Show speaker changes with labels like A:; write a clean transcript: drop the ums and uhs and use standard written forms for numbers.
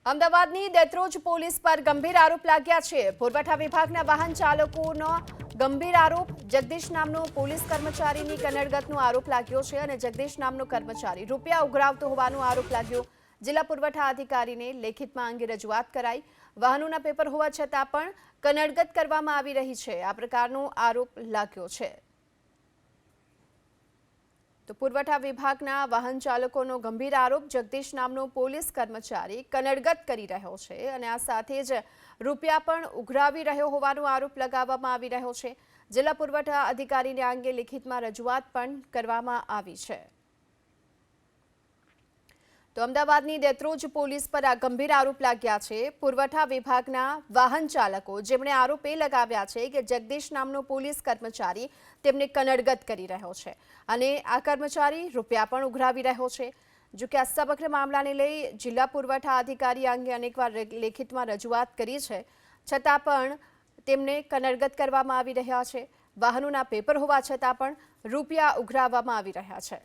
A: અમદાવાદની દેત્રોજ પોલીસ પર ગંભીર આરોપ લાગ્યા છે। પુરવઠા વિભાગના વાહન ચાલકોનો ગંભીર આરોપ। જગદીશ નામનો પોલીસ કર્મચારીની કનડગતનો આરોપ લાગ્યો છે અને જગદીશ નામનો કર્મચારી રૂપિયા ઉઘરાવતો હોવાનો આરોપ લાગ્યો। જિલ્લા પુરવઠા અધિકારીને લેખિતમાં અંગે રજૂઆત કરાઈ। વાહનોના પેપર હોવા છતાં પણ કનડગત કરવામાં આવી રહી છે, આ પ્રકારનો આરોપ લાગ્યો છે। તો પુરવઠા વિભાગના વાહન ચાલકોનો ગંભીર આરોપ, જગદીશ નામનો પોલીસ કર્મચારી કનડગત કરી રહ્યો છે અને આ સાથે જ રૂપિયા પણ ઉઘરાવી રહ્યો હોવાનો આરોપ લગાવવામાં આવી રહ્યો છે। જિલ્લા પુરવઠા અધિકારીને આ અંગે લેખિતમાં રજૂઆત પણ કરવામાં આવી છે। તો અમદાવાદની દેત્રોજ પોલીસ પર આ ગંભીર આરોપ લાગ્યા છે। પુરવઠા વિભાગના વાહન ચાલકો જેમણે આરોપ એ લગાવ્યા છે કે જગદીશ નામનો પોલીસ કર્મચારી તેમને કનડગત કરી રહ્યો છે અને આ કર્મચારી રૂપિયા પણ ઉઘરાવી રહ્યો છે। જો કે આ સમગ્ર મામલાને લઈ જિલ્લા પુરવઠા અધિકારી અંગે અનેકવાર લેખિતમાં રજૂઆત કરી છે, છતાં પણ તેમને કનડગત કરવામાં આવી રહ્યા છે। વાહનોના પેપર હોવા છતાં પણ રૂપિયા ઉઘરાવવામાં આવી રહ્યા છે।